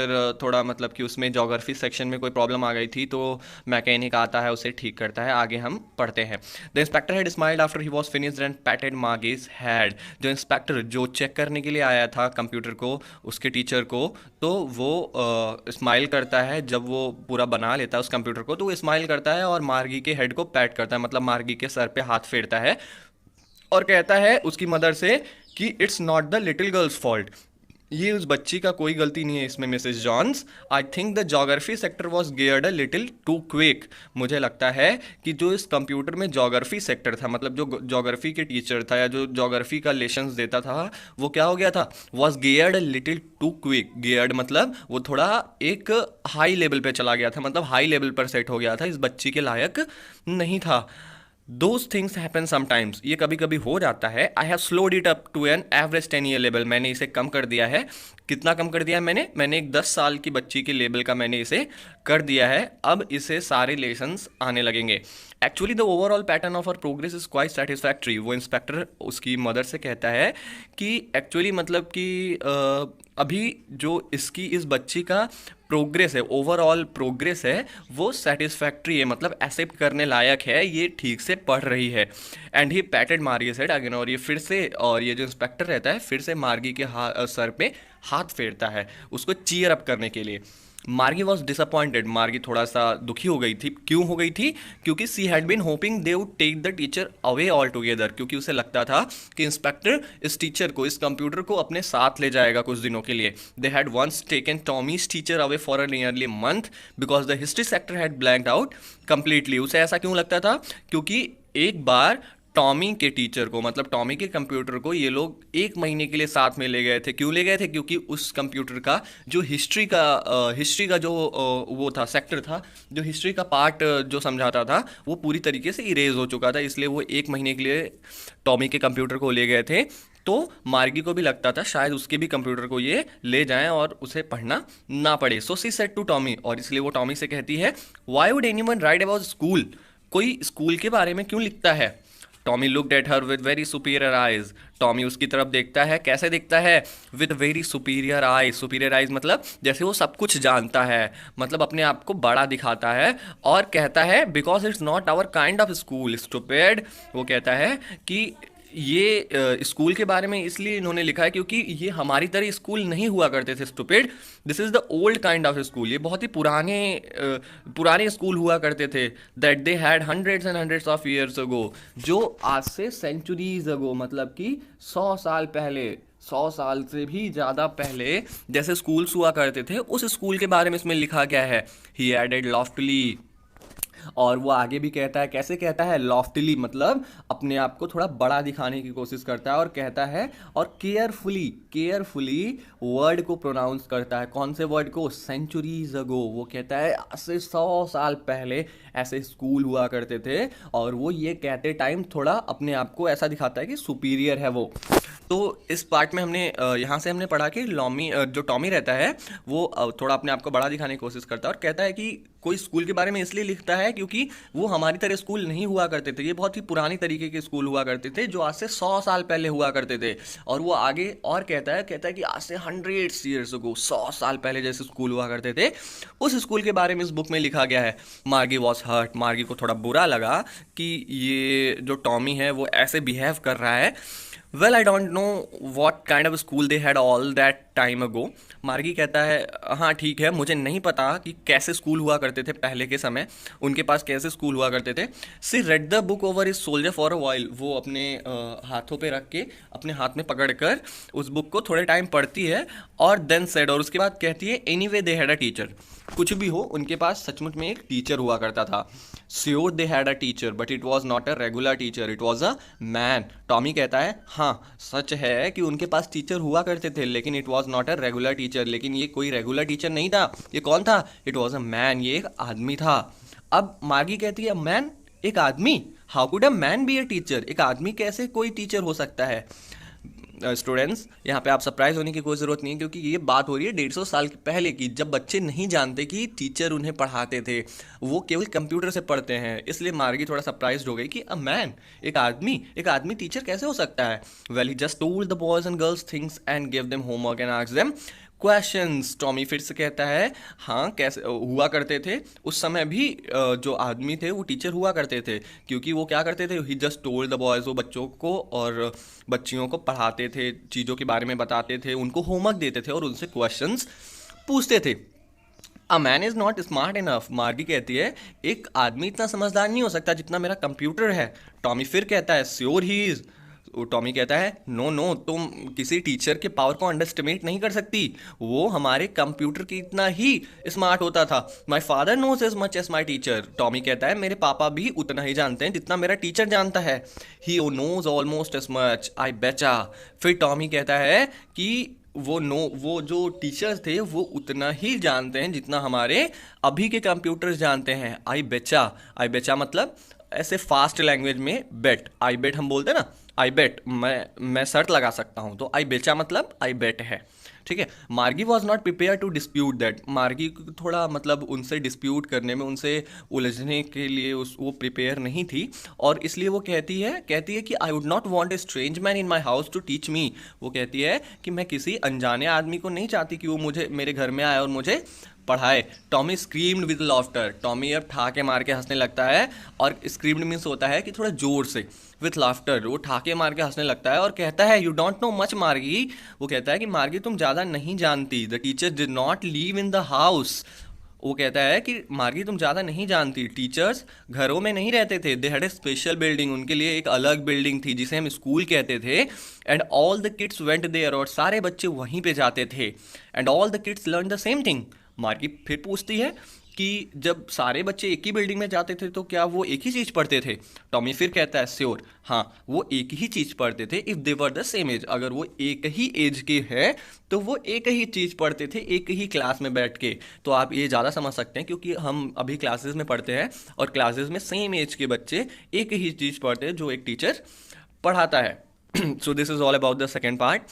फिर थोड़ा मतलब कि उसमें ज्योग्राफी सेक्शन में कोई प्रॉब्लम आ गई थी, तो मैकेनिक आता है उसे ठीक करता है। आगे हम पढ़ते हैं। The inspector had smiled after he was finished and patted Margie's head. जो इंस्पेक्टर जो चेक करने के लिए आया था कंप्यूटर को, उसके टीचर को, तो वो स्माइल करता है जब वो पूरा बना लेता है उस कंप्यूटर को, तो वो स्माइल करता है और मार्गी के हेड को पैट करता है, मतलब मार्गी के सर पे हाथ फेरता है और कहता है उसकी मदर से कि it's not the little girl's fault, ये उस बच्ची का कोई गलती नहीं है इसमें Mrs Jones. I think the geography sector was geared a little too quick. मुझे लगता है कि जो इस कंप्यूटर में जोग्राफी सेक्टर था, मतलब जो जोग्राफी के टीचर था या जो जोग्राफी का लेसन्स देता था, वो क्या हो गया था, was geared a little too quick. Geared मतलब वो थोड़ा एक हाई लेवल पे चला गया था, मतलब हाई लेवल पर सेट हो गया था, इस बच्ची के लायक नहीं था। दोज थिंग्स हैपन समटाइम्स, ये कभी कभी हो जाता है। I have slowed it up to an average 10 year level, मैंने इसे कम कर दिया है। कितना कम कर दिया है मैंने एक 10 साल की बच्ची के लेवल का मैंने इसे कर दिया है। अब इसे सारे लेसन्स आने लगेंगे। Actually the overall pattern of our progress is quite satisfactory. वो इंस्पेक्टर उसकी मदर से कहता है कि एक्चुअली मतलब कि अभी जो इसकी इस बच्ची का प्रोग्रेस है, ओवरऑल प्रोग्रेस है, वो सेटिस्फैक्ट्री है, मतलब एक्सेप्ट करने लायक है, ये ठीक से पढ़ रही है। एंड ही पैटेड मार्गी सेड अगेन, और ये फिर से, और ये जो इंस्पेक्टर रहता है फिर से मार्गी के सर पे हाथ फेरता है उसको चीयर अप करने के लिए। मार्गी वॉज डिसअपॉइंटेड, मार्गी थोड़ा सा दुखी हो गई थी। क्यों हो गई थी? क्योंकि she had been hoping they would take the teacher away altogether, क्योंकि उसे लगता था कि इंस्पेक्टर इस टीचर को, इस कंप्यूटर को अपने साथ ले जाएगा कुछ दिनों के लिए। They had once taken Tommy's teacher away for a nearly month because the history sector had blanked out completely. उसे ऐसा क्यों लगता था? क्योंकि एक बार टॉमी के टीचर को, मतलब टॉमी के कंप्यूटर को, ये लोग एक महीने के लिए साथ में ले गए थे। क्यों ले गए थे? क्योंकि उस कंप्यूटर का जो हिस्ट्री का जो वो था, सेक्टर था, जो हिस्ट्री का पार्ट जो समझाता था, वो पूरी तरीके से इरेज हो चुका था, इसलिए वो एक महीने के लिए टॉमी के कंप्यूटर को ले गए थे। तो मार्गी को भी लगता था शायद उसके भी कंप्यूटर को ये ले जाएं और उसे पढ़ना ना पड़े। सो सी सेड टू टॉमी, और इसलिए वो टॉमी से कहती है, why would anyone right about school? कोई स्कूल के बारे में क्यों लिखता है? Tommy looked at her with very superior eyes. Tommy उसकी तरफ देखता है, कैसे देखता है? With very superior eyes. Superior eyes मतलब जैसे वो सब कुछ जानता है, मतलब अपने आप को बड़ा दिखाता है, और कहता है because it's not our kind of school stupid. वो कहता है कि ये स्कूल के बारे में इसलिए इन्होंने लिखा है क्योंकि ये हमारी तरह स्कूल नहीं हुआ करते थे stupid. This is the old kind of school, ये बहुत ही पुराने स्कूल हुआ करते थे। That they had hundreds and hundreds of years ago, जो आज से सेंचुरीज अगो, मतलब कि 100 साल पहले, 100 साल से भी ज़्यादा पहले जैसे स्कूल्स हुआ करते थे, उस स्कूल के बारे में इसमें लिखा गया है। ही एडेड लॉफ्टली, और वो आगे भी कहता है, कैसे कहता है? लॉफ्टली मतलब अपने आप को थोड़ा बड़ा दिखाने की कोशिश करता है, और कहता है, और केयरफुली, केयरफुली वर्ड को प्रोनाउंस करता है। कौन से वर्ड को? Centuries ago. वो कहता है आज से 100 साल पहले ऐसे स्कूल हुआ करते थे, और वो ये कहते टाइम थोड़ा अपने आप को ऐसा दिखाता है कि सुपीरियर है वो। तो इस पार्ट में हमने यहाँ से हमने पढ़ा कि जो टॉमी रहता है वो थोड़ा अपने आप को बड़ा दिखाने की कोशिश करता है, और कहता है कि कोई स्कूल के बारे में इसलिए लिखता है क्योंकि वो हमारी तरह स्कूल नहीं हुआ करते थे, ये बहुत ही पुरानी तरीके के स्कूल हुआ करते थे जो आज से 100 साल पहले हुआ करते थे। और वो आगे और कहता है कि आज से 100 ईयर्स अगो, 100 साल पहले जैसे स्कूल हुआ करते थे, उस स्कूल के बारे में इस बुक में लिखा गया है। मार्गी वॉज हर्ट, मार्गी को थोड़ा बुरा लगा कि ये जो टॉमी है वो ऐसे बिहेव कर रहा है। Well I don't know what kind of school they had all that time ago. मार्गी कहता है, हाँ ठीक है, मुझे नहीं पता कि कैसे स्कूल हुआ करते थे पहले के समय, उनके पास कैसे स्कूल हुआ करते थे। She read the book over his shoulder for a while. वो अपने हाथों पे रख के, अपने हाथ में पकड़ कर उस बुक को थोड़े टाइम पढ़ती है, और देन सेड, और उसके बाद कहती है, any way they had a teacher. कुछ भी हो, उनके पास सचमुच में एक टीचर हुआ करता था। Sure they had a teacher but it was not a regular teacher, it was a man. Tommy कहता है, हाँ सच है कि उनके पास टीचर हुआ करते थे, लेकिन it was not a regular teacher, लेकिन ये कोई रेगुलर टीचर नहीं था। ये कौन था? इट वॉज अ मैन, ये एक आदमी था। अब मार्गी कहती है, मैन, एक आदमी? How could a man be a teacher? एक आदमी कैसे कोई टीचर हो सकता है? स्टूडेंट्स, यहाँ पे आप सरप्राइज होने की कोई ज़रूरत नहीं है, क्योंकि ये बात हो रही है 150 साल पहले की, जब बच्चे नहीं जानते कि टीचर उन्हें पढ़ाते थे, वो केवल कंप्यूटर से पढ़ते हैं। इसलिए मार्गी थोड़ा सरप्राइज हो गई कि अ मैन, एक आदमी टीचर कैसे हो सकता है? Well he just told the boys and girls things and give them homework and asked them questions. Tommy फिर से कहता है हाँ कैसे हुआ करते थे उस समय भी जो आदमी थे वो टीचर हुआ करते थे, क्योंकि वो क्या करते थे, ही जस्ट टोल्ड द बॉयज़, वो बच्चों को और बच्चियों को पढ़ाते थे, चीज़ों के बारे में बताते थे, उनको होमवर्क देते थे और उनसे क्वेश्चंस पूछते थे। A man is not smart enough, मार्गी कहती है एक आदमी इतना समझदार नहीं हो सकता जितना मेरा कंप्यूटर है। टॉमी फिर कहता है श्योर ही इज़। टॉमी कहता है नो नो, तुम किसी टीचर के पावर को अंडरस्टिमेट नहीं कर सकती, वो हमारे कंप्यूटर की इतना ही स्मार्ट होता था। My father knows as much as my teacher. Tommy कहता है मेरे पापा भी उतना ही जानते हैं जितना मेरा टीचर जानता है। He knows almost as much as बेचा। फिर टॉमी कहता है कि वो जो टीचर्स थे वो उतना ही जानते हैं जितना हमारे अभी के कंप्यूटर्स जानते हैं। आई बेचा मतलब ऐसे फास्ट लैंग्वेज में बेट, आई बेट हम बोलते हैं ना, आई बेट मैं शर्त लगा सकता हूँ, तो आई बेचा मतलब आई बेट है। ठीक है। Margie was not prepared to dispute that, Margie को थोड़ा मतलब उनसे डिस्प्यूट करने में, उनसे उलझने के लिए वो प्रिपेयर नहीं थी, और इसलिए वो कहती है कि I would not want a strange man in my house to teach me. वो कहती है कि मैं किसी अनजाने आदमी को नहीं चाहती कि वो मुझे मेरे घर में आए और मुझे पढ़ाए। Tommy screamed with laughter, Tommy अब ठाके मार के हंसने लगता है, और स्क्रीम्ड मीन्स होता है कि थोड़ा जोर से, विथ लाफ्टर वो ठाके मार के हंसने लगता है और कहता है यू डोंट नो मच मार्गी। वो कहता है कि मार्गी तुम ज़्यादा नहीं जानती। The teacher did not leave in the house. वो कहता है कि मार्गी तुम ज़्यादा नहीं जानती, टीचर्स घरों में नहीं रहते थे, they had a special building, उनके लिए एक अलग बिल्डिंग थी जिसे हम स्कूल कहते थे। And all the kids went there, और सारे बच्चे वहीं पे जाते थे। And all the kids learn the same thing. Margie फिर पूछती है कि जब सारे बच्चे एक ही बिल्डिंग में जाते थे तो क्या वो एक ही चीज़ पढ़ते थे? टॉमी फिर कहता है श्योर, हाँ वो एक ही चीज़ पढ़ते थे, if they were the same age, अगर वो एक ही एज के हैं तो वो एक ही चीज़ पढ़ते थे एक ही क्लास में बैठ के। तो आप ये ज़्यादा समझ सकते हैं क्योंकि हम अभी क्लासेस में पढ़ते हैं और क्लासेस में सेम एज के बच्चे एक ही चीज़ पढ़ते हैं जो एक टीचर पढ़ाता है। So this is all about the second part.